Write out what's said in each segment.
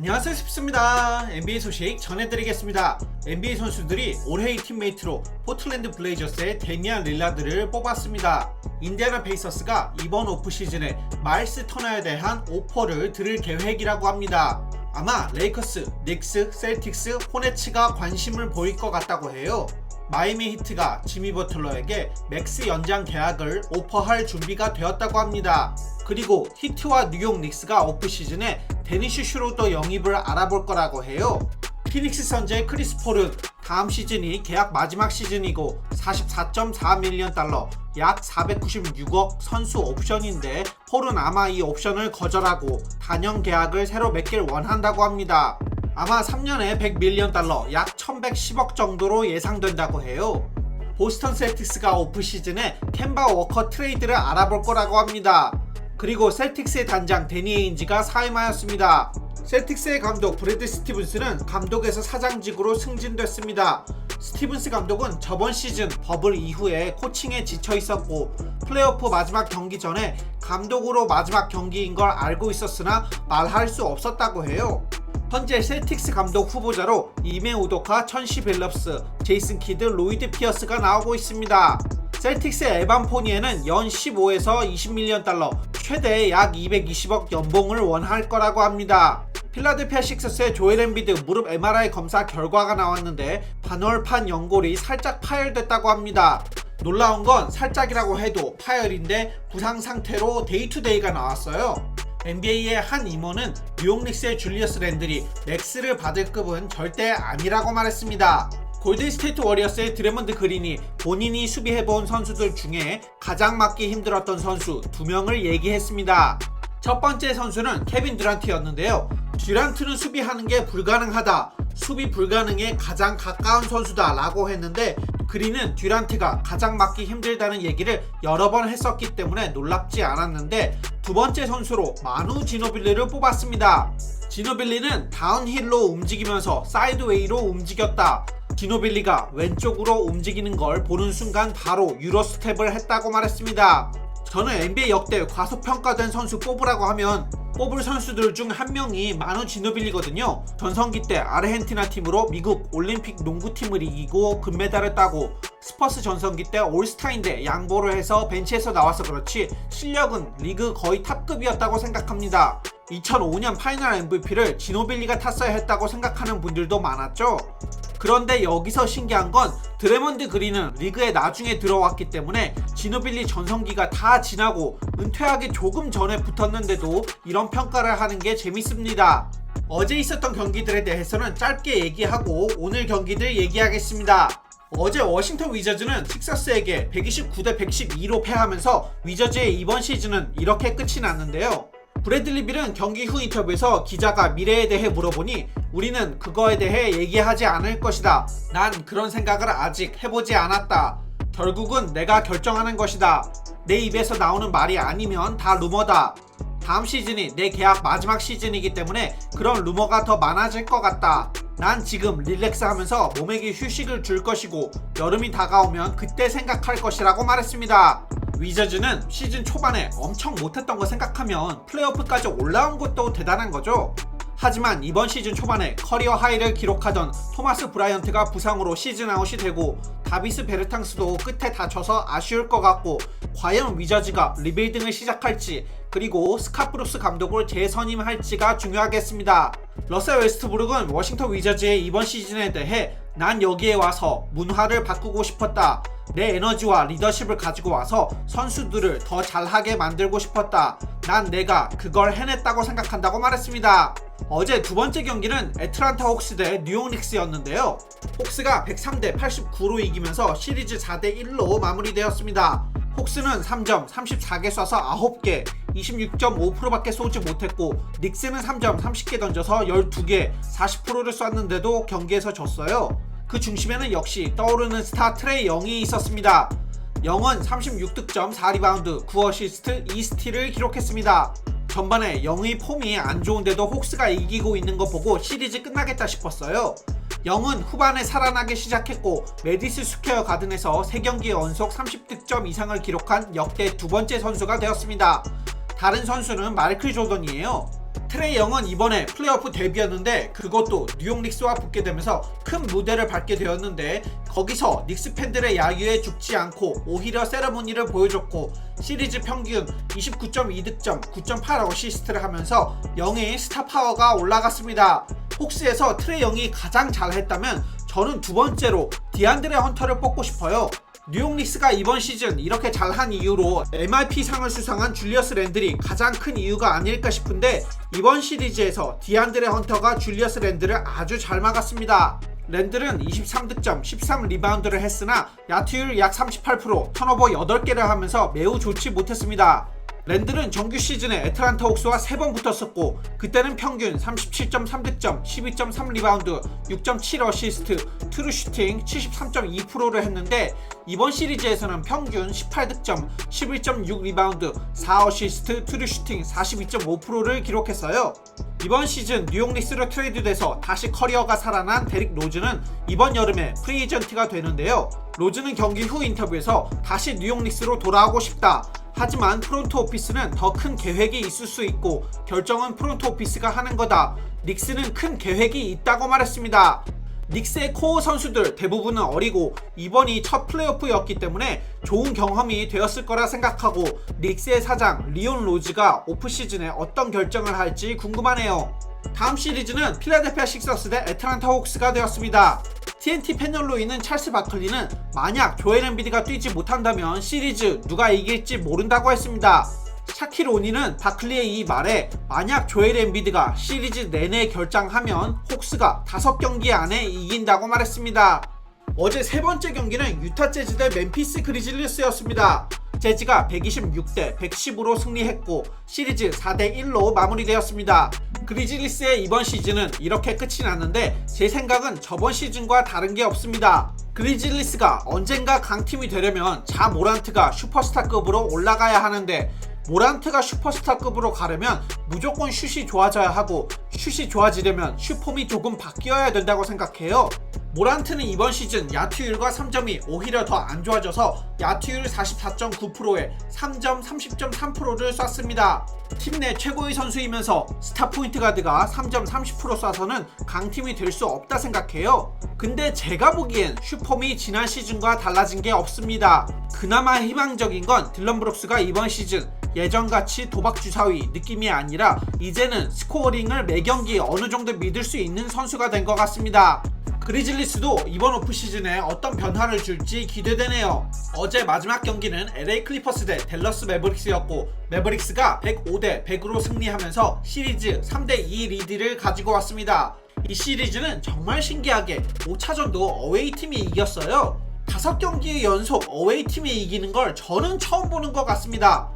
안녕하세요, 스피스입니다. NBA 소식 전해드리겠습니다. NBA 선수들이 올해의 팀메이트로 포틀랜드 블레이저스의 데미안 릴라드를 뽑았습니다. 인디애나 페이서스가 이번 오프시즌에 마일스 터너에 대한 오퍼를 드릴 계획이라고 합니다. 아마 레이커스, 닉스, 셀틱스, 호네츠가 관심을 보일 것 같다고 해요. 마이애미 히트가 지미 버틀러에게 맥스 연장 계약을 오퍼할 준비가 되었다고 합니다. 그리고 히트와 뉴욕 닉스가 오프시즌에 데니쉬 슈로더 영입을 알아볼 거라고 해요. 피닉스 선즈의 크리스 폴은 다음 시즌이 계약 마지막 시즌이고 44.4밀리언 달러, 약 496억 선수 옵션인데 폴은 아마 이 옵션을 거절하고 단연 계약을 새로 맺길 원한다고 합니다. 아마 3년에 100밀리언 달러, 약 1110억 정도로 예상된다고 해요. 보스턴 셀틱스가 오프시즌에 캔바 워커 트레이드를 알아볼 거라고 합니다. 그리고 셀틱스의 단장 데니 에인지가 사임하였습니다. 셀틱스의 감독 브래드 스티븐스는 감독에서 사장직으로 승진됐습니다. 스티븐스 감독은 저번 시즌 버블 이후에 코칭에 지쳐 있었고 플레이오프 마지막 경기 전에 감독으로 마지막 경기인 걸 알고 있었으나 말할 수 없었다고 해요. 현재 셀틱스 감독 후보자로 이메 우도카, 천시 빌럽스, 제이슨 키드, 로이드 피어스가 나오고 있습니다. 셀틱스의 에반 포니에는 연 15에서 20밀리언 달러, 최대 약 220억 연봉을 원할 거라고 합니다. 필라델피아 식서스의 조엘 엠비드 무릎 MRI 검사 결과가 나왔는데 반월판 연골이 살짝 파열됐다고 합니다. 놀라운 건 살짝이라고 해도 파열인데 부상 상태로 데이투데이가 나왔어요. NBA의 한 임원은 뉴욕 닉스의 줄리어스 랜들이 맥스를 받을 급은 절대 아니라고 말했습니다. 골든스테이트 워리어스의 드래먼드 그린이 본인이 수비해본 선수들 중에 가장 맞기 힘들었던 선수 2명을 얘기했습니다. 첫 번째 선수는 케빈 듀란트였는데요. 듀란트는 수비하는 게 불가능하다, 수비 불가능에 가장 가까운 선수다 라고 했는데 그린은 듀란트가 가장 맞기 힘들다는 얘기를 여러 번 했었기 때문에 놀랍지 않았는데 두 번째 선수로 마누 지노빌리를 뽑았습니다. 지노빌리는 다운힐로 움직이면서 사이드웨이로 움직였다. 지노빌리가 왼쪽으로 움직이는 걸 보는 순간 바로 유로스텝을 했다고 말했습니다. 저는 NBA 역대 과소평가된 선수 뽑으라고 하면 뽑을 선수들 중 한 명이 마누 지노빌리거든요. 전성기 때 아르헨티나 팀으로 미국 올림픽 농구팀을 이기고 금메달을 따고 스퍼스 전성기 때 올스타인데 양보를 해서 벤치에서 나와서 그렇지 실력은 리그 거의 탑급이었다고 생각합니다. 2005년 파이널 MVP를 지노빌리가 탔어야 했다고 생각하는 분들도 많았죠. 그런데 여기서 신기한 건 드래먼드 그린은 리그에 나중에 들어왔기 때문에 지노빌리 전성기가 다 지나고 은퇴하기 조금 전에 붙었는데도 이런 평가를 하는 게 재밌습니다. 어제 있었던 경기들에 대해서는 짧게 얘기하고 오늘 경기들 얘기하겠습니다. 어제 워싱턴 위저즈는 식서스에게 129대 112로 패하면서 위저즈의 이번 시즌은 이렇게 끝이 났는데요. 브래들리 빌은 경기 후 인터뷰에서 기자가 미래에 대해 물어보니 우리는 그거에 대해 얘기하지 않을 것이다. 난 그런 생각을 아직 해보지 않았다. 결국은 내가 결정하는 것이다. 내 입에서 나오는 말이 아니면 다 루머다. 다음 시즌이 내 계약 마지막 시즌이기 때문에 그런 루머가 더 많아질 것 같다. 난 지금 릴렉스 하면서 몸에게 휴식을 줄 것이고 여름이 다가오면 그때 생각할 것이라고 말했습니다. 위저즈는 시즌 초반에 엄청 못했던 거 생각하면 플레이오프까지 올라온 것도 대단한 거죠. 하지만 이번 시즌 초반에 커리어 하이를 기록하던 토마스 브라이언트가 부상으로 시즌 아웃이 되고 다비스 베르탕스도 끝에 다쳐서 아쉬울 것 같고 과연 위저즈가 리빌딩을 시작할지 그리고 스카프루스 감독을 재선임할지가 중요하겠습니다. 러셀 웨스트브룩은 워싱턴 위저즈의 이번 시즌에 대해 난 여기에 와서 문화를 바꾸고 싶었다. 내 에너지와 리더십을 가지고 와서 선수들을 더 잘하게 만들고 싶었다. 난 내가 그걸 해냈다고 생각한다고 말했습니다. 어제 두 번째 경기는 애틀란타 혹스 대 뉴욕 닉스였는데요. 혹스가 103대 89로 이기면서 시리즈 4대 1로 마무리되었습니다. 혹스는 3점 34개 쏴서 9개 26.5%밖에 쏘지 못했고 닉스는 3점 30개 던져서 12개 40%를 쐈는데도 경기에서 졌어요. 그 중심에는 역시 떠오르는 스타 트레이 영이 있었습니다. 영은 36득점 4리바운드 9어시스트 2스틸을 기록했습니다. 전반에 영의 폼이 안 좋은데도 혹스가 이기고 있는 거 보고 시리즈 끝나겠다 싶었어요. 영은 후반에 살아나기 시작했고 메디슨 스퀘어 가든에서 3경기 연속 30득점 이상을 기록한 역대 두 번째 선수가 되었습니다. 다른 선수는 마이클 조던이에요. 트레이 영은 이번에 플레이오프 데뷔였는데 그것도 뉴욕 닉스와 붙게 되면서 큰 무대를 밟게 되었는데 거기서 닉스 팬들의 야유에 죽지 않고 오히려 세레모니를 보여줬고 시리즈 평균 29.2득점 9.8 어시스트를 하면서 영의 스타 파워가 올라갔습니다. 혹스에서 트레이 영이 가장 잘했다면 저는 두 번째로 디안드레 헌터를 뽑고 싶어요. 뉴욕 닉스가 이번 시즌 이렇게 잘한 이유로 MIP상을 수상한 줄리어스 랜들이 가장 큰 이유가 아닐까 싶은데 이번 시리즈에서 디안드레 헌터가 줄리어스 랜들을 아주 잘 막았습니다. 랜들은 23득점 13리바운드를 했으나 야투율 약 38%, 턴오버 8개를 하면서 매우 좋지 못했습니다. 랜들은 정규 시즌에 애틀란타 혹스와 3번 붙었었고 그때는 평균 37.3득점 12.3리바운드 6.7 어시스트 트루 슈팅 73.2%를 했는데 이번 시리즈에서는 평균 18득점 11.6리바운드 4 어시스트 트루 슈팅 42.5%를 기록했어요. 이번 시즌 뉴욕 닉스로 트레이드돼서 다시 커리어가 살아난 데릭 로즈는 이번 여름에 프리에이전트가 되는데요. 로즈는 경기 후 인터뷰에서 다시 뉴욕 닉스로 돌아오고 싶다. 하지만 프론트 오피스는 더 큰 계획이 있을 수 있고 결정은 프론트 오피스가 하는 거다. 닉스는 큰 계획이 있다고 말했습니다. 닉스의 코어 선수들 대부분은 어리고 이번이 첫 플레이오프였기 때문에 좋은 경험이 되었을 거라 생각하고 닉스의 사장 리온 로즈가 오프시즌에 어떤 결정을 할지 궁금하네요. 다음 시리즈는 필라델피아 식서스 대 애틀란타 호크스가 되었습니다. TNT 패널로 있는 찰스 바클리는 만약 조엘 엠비드가 뛰지 못한다면 시리즈 누가 이길지 모른다고 했습니다. 샤킬 오니는 바클리의 이 말에 만약 조엘 엠비드가 시리즈 내내 결장하면 호크스가 5경기 안에 이긴다고 말했습니다. 어제 세 번째 경기는 유타 재즈 대 멤피스 그리즐리스였습니다. 재즈가 126대 110으로 승리했고 시리즈 4대1로 마무리되었습니다. 그리즐리스의 이번 시즌은 이렇게 끝이 났는데 제 생각은 저번 시즌과 다른 게 없습니다. 그리즐리스가 언젠가 강팀이 되려면 자 모란트가 슈퍼스타급으로 올라가야 하는데 모란트가 슈퍼스타급으로 가려면 무조건 슛이 좋아져야 하고 슛이 좋아지려면 슛폼이 조금 바뀌어야 된다고 생각해요. 모란트는 이번 시즌 야투율과 3점이 오히려 더 안 좋아져서 야투율 44.9%에 3점 30.3%를 쐈습니다. 팀 내 최고의 선수이면서 스타 포인트 가드가 3점 30% 쏴서는 강팀이 될 수 없다 생각해요. 근데 제가 보기엔 슈폼이 지난 시즌과 달라진 게 없습니다. 그나마 희망적인 건 딜런 브룩스가 이번 시즌 예전같이 도박 주사위 느낌이 아니라 이제는 스코어링을 매 경기 어느 정도 믿을 수 있는 선수가 된 것 같습니다. 그리즐리스도 이번 오프시즌에 어떤 변화를 줄지 기대되네요. 어제 마지막 경기는 LA 클리퍼스 대 댈러스 매버릭스였고 매버릭스가 105대 100으로 승리하면서 시리즈 3대2 리드를 가지고 왔습니다. 이 시리즈는 정말 신기하게 5차전도 어웨이팀이 이겼어요. 5경기 연속 어웨이팀이 이기는 걸 저는 처음 보는 것 같습니다.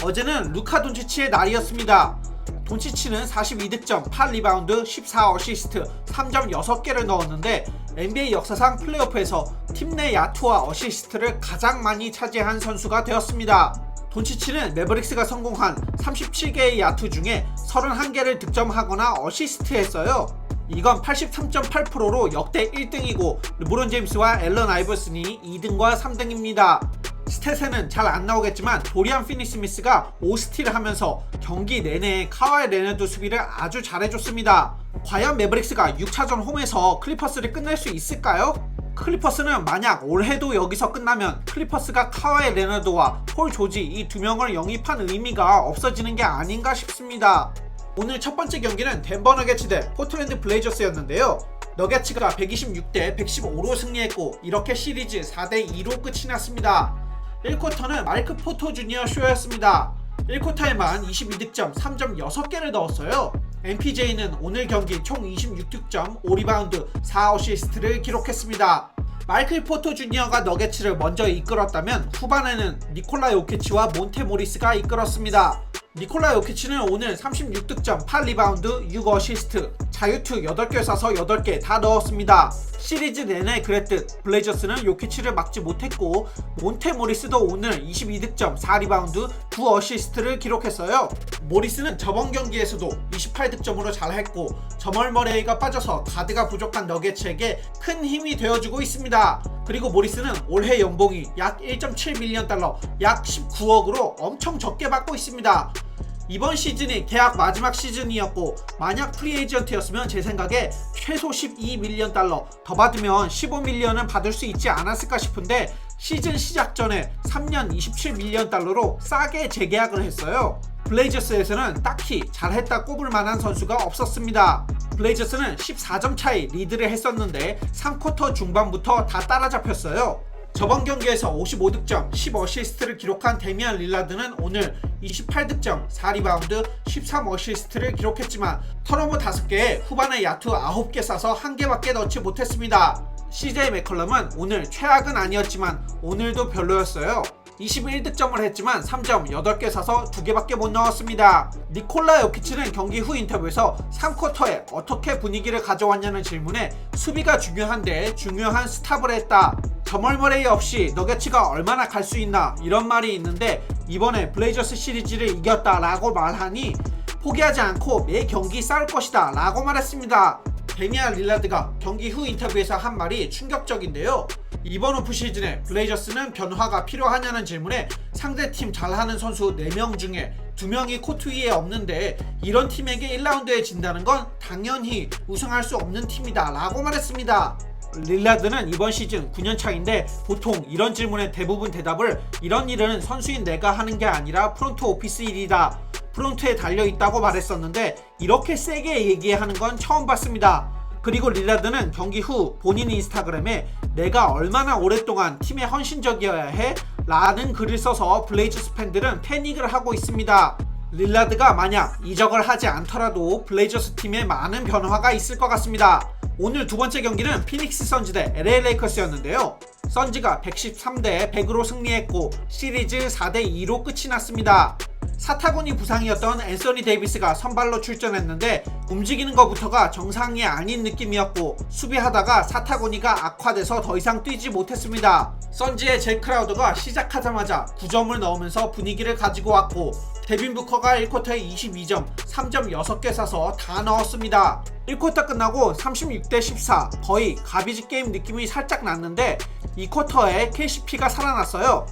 어제는 루카 돈치치의 날이었습니다. 돈치치는 42득점, 8리바운드, 14어시스트, 3점 6개를 넣었는데 NBA 역사상 플레이오프에서 팀 내 야투와 어시스트를 가장 많이 차지한 선수가 되었습니다. 돈치치는 매버릭스가 성공한 37개의 야투 중에 31개를 득점하거나 어시스트했어요. 이건 83.8%로 역대 1등이고 르브론 제임스와 앨런 아이버슨이 2등과 3등입니다. 스탯에는 잘 안 나오겠지만 도리안 피니스미스가 5스틸을 하면서 경기 내내 카와이 레너드 수비를 아주 잘해줬습니다. 과연 매버릭스가 6차전 홈에서 클리퍼스를 끝낼 수 있을까요? 클리퍼스는 만약 올해도 여기서 끝나면 클리퍼스가 카와이 레너드와 폴 조지 이 두 명을 영입한 의미가 없어지는 게 아닌가 싶습니다. 오늘 첫 번째 경기는 덴버 너게츠 대 포틀랜드 블레이저스였는데요. 너게츠가 126대 115로 승리했고 이렇게 시리즈 4대2로 끝이 났습니다. 1쿼터는 마이크 포터 주니어 쇼였습니다. 1쿼터에만 22득점 3점 6개를 넣었어요. MPJ는 오늘 경기 총 26득점 5리바운드 4어시스트를 기록했습니다. 마이클 포터 주니어가 너게츠를 먼저 이끌었다면 후반에는 니콜라 요키치와 몬테 모리스가 이끌었습니다. 니콜라 요키치는 오늘 36득점 8리바운드 6어시스트 자유투 8개 쏴서 8개 다 넣었습니다. 시리즈 내내 그랬듯 블레이저스는 요키치를 막지 못했고 몬테 모리스도 오늘 22득점 4리바운드 9어시스트를 기록했어요. 모리스는 저번 경기에서도 28득점으로 잘했고 저멀 머레이가 빠져서 가드가 부족한 너게츠에게 큰 힘이 되어주고 있습니다. 그리고 모리스는 올해 연봉이 약 1.7밀리언 달러 약 19억으로 엄청 적게 받고 있습니다. 이번 시즌이 계약 마지막 시즌이었고 만약 프리에이전트였으면 제 생각에 최소 12밀리언 달러 더 받으면 15밀리언은 받을 수 있지 않았을까 싶은데 시즌 시작 전에 3년 27밀리언 달러로 싸게 재계약을 했어요. 블레이저스에서는 딱히 잘했다 꼽을 만한 선수가 없었습니다. 블레이저스는 14점 차이 리드를 했었는데 3쿼터 중반부터 다 따라잡혔어요. 저번 경기에서 55득점, 10어시스트를 기록한 데미안 릴라드는 오늘 28득점, 4리바운드, 13어시스트를 기록했지만 턴오버 5개에 후반에 야투 9개 쏴서 1개밖에 넣지 못했습니다. CJ 맥컬럼은 오늘 최악은 아니었지만 오늘도 별로였어요. 21득점을 했지만 3점 8개 쏴서 2개밖에 못 넣었습니다. 니콜라 요키치는 경기 후 인터뷰에서 3쿼터에 어떻게 분위기를 가져왔냐는 질문에 수비가 중요한데 중요한 스탑을 했다. 저멀 머레이 없이 너게츠가 얼마나 갈 수 있나 이런 말이 있는데 이번에 블레이저스 시리즈를 이겼다 라고 말하니 포기하지 않고 매 경기 싸울 것이다 라고 말했습니다. 데미안 릴라드가 경기 후 인터뷰에서 한 말이 충격적인데요. 이번 오프시즌에 블레이저스는 변화가 필요하냐는 질문에 상대팀 잘하는 선수 4명 중에 2명이 코트 위에 없는데 이런 팀에게 1라운드에 진다는 건 당연히 우승할 수 없는 팀이다 라고 말했습니다. 릴라드는 이번 시즌 9년 차인데 보통 이런 질문에 대부분 대답을 이런 일은 선수인 내가 하는 게 아니라 프론트 오피스 일이다. 프론트에 달려있다고 말했었는데 이렇게 세게 얘기하는 건 처음 봤습니다. 그리고 릴라드는 경기 후 본인 인스타그램에 내가 얼마나 오랫동안 팀에 헌신적이어야 해? 라는 글을 써서 블레이저스 팬들은 패닉을 하고 있습니다. 릴라드가 만약 이적을 하지 않더라도 블레이저스 팀에 많은 변화가 있을 것 같습니다. 오늘 두 번째 경기는 피닉스 선즈 대 LA 레이커스였는데요. 선즈가 113대 100으로 승리했고 시리즈 4대2로 끝이 났습니다. 사타구니 부상이었던 앤서니 데이비스가 선발로 출전했는데 움직이는 것부터가 정상이 아닌 느낌이었고 수비하다가 사타구니가 악화돼서 더 이상 뛰지 못했습니다. 선즈의 잭 크라우더가 시작하자마자 9점을 넣으면서 분위기를 가지고 왔고 데빈 부커가 1쿼터에 22점, 3점 6개 쏴서 다 넣었습니다. 1쿼터 끝나고 36대 14 거의 가비지 게임 느낌이 살짝 났는데 2쿼터에 KCP가 살아났어요.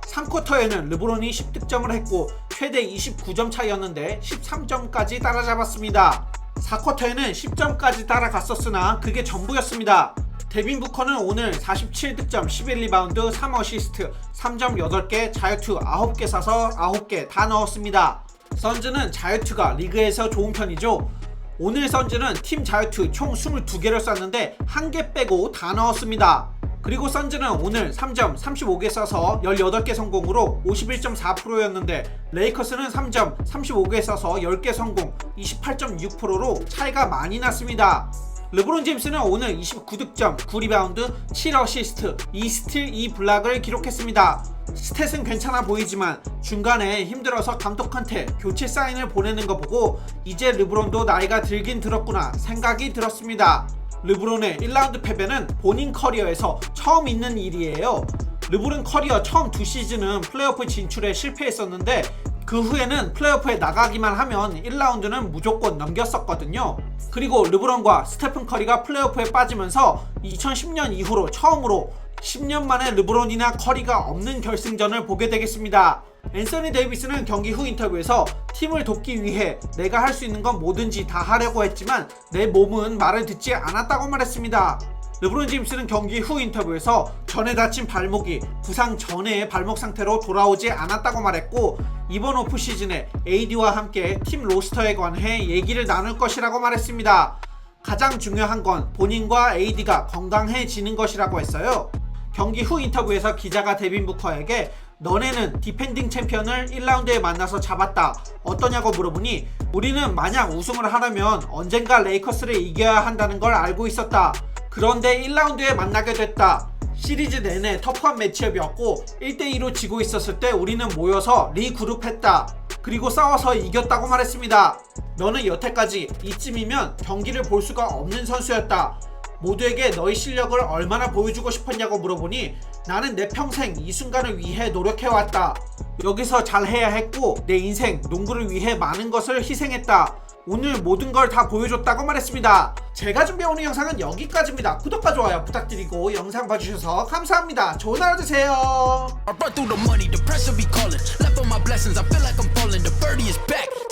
3쿼터에는 르브론이 10득점을 했고 최대 29점 차이였는데 13점까지 따라잡았습니다. 4쿼터에는 10점까지 따라갔었으나 그게 전부였습니다. 데빈 부커는 오늘 47득점, 11리바운드, 3어시스트, 3점 8개, 자유투 9개 쏴서 9개 다 넣었습니다. 선즈는 자유투가 리그에서 좋은 편이죠. 오늘 선즈는 팀 자유투 총 22개를 쐈는데 1개 빼고 다 넣었습니다. 그리고 선즈는 오늘 3점 35개 쏴서 18개 성공으로 51.4%였는데 레이커스는 3점 35개 쏴서 10개 성공 28.6%로 차이가 많이 났습니다. 르브론 제임스는 오늘 29득점, 9리바운드, 7어시스트, 2스틸, 2블락을 기록했습니다. 스탯은 괜찮아 보이지만 중간에 힘들어서 감독한테 교체 사인을 보내는 거 보고 이제 르브론도 나이가 들긴 들었구나 생각이 들었습니다. 르브론의 1라운드 패배는 본인 커리어에서 처음 있는 일이에요. 르브론 커리어 처음 2시즌은 플레이오프 진출에 실패했었는데 그 후에는 플레이오프에 나가기만 하면 1라운드는 무조건 넘겼었거든요. 그리고 르브론과 스테픈 커리가 플레이오프에 빠지면서 2010년 이후로 처음으로 10년 만에 르브론이나 커리가 없는 결승전을 보게 되겠습니다. 앤서니 데이비스는 경기 후 인터뷰에서 팀을 돕기 위해 내가 할 수 있는 건 뭐든지 다 하려고 했지만 내 몸은 말을 듣지 않았다고 말했습니다. 르브론 제임스는 경기 후 인터뷰에서 전에 다친 발목이 부상 전의 발목 상태로 돌아오지 않았다고 말했고 이번 오프 시즌에 AD와 함께 팀 로스터에 관해 얘기를 나눌 것이라고 말했습니다. 가장 중요한 건 본인과 AD가 건강해지는 것이라고 했어요. 경기 후 인터뷰에서 기자가 데빈 부커에게 너네는 디펜딩 챔피언을 1라운드에 만나서 잡았다. 어떠냐고 물어보니 우리는 만약 우승을 하려면 언젠가 레이커스를 이겨야 한다는 걸 알고 있었다. 그런데 1라운드에 만나게 됐다. 시리즈 내내 터프한 매치업이었고 1대2로 지고 있었을 때 우리는 모여서 리그룹했다. 그리고 싸워서 이겼다고 말했습니다. 너는 여태까지 이쯤이면 경기를 볼 수가 없는 선수였다. 모두에게 너의 실력을 얼마나 보여주고 싶었냐고 물어보니 나는 내 평생 이 순간을 위해 노력해왔다. 여기서 잘해야 했고 내 인생 농구를 위해 많은 것을 희생했다. 오늘 모든 걸 다 보여줬다고 말했습니다. 제가 준비해오는 영상은 여기까지입니다. 구독과 좋아요 부탁드리고 영상 봐주셔서 감사합니다. 좋은 하루 되세요.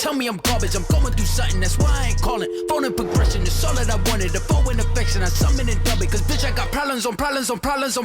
tell me I'm garbage. I'm going through something, that's why I ain't calling. Phone and progression is all that I wanted. The phone and affection, I summon and dub it. Cause bitch, I got problems on problems on problems on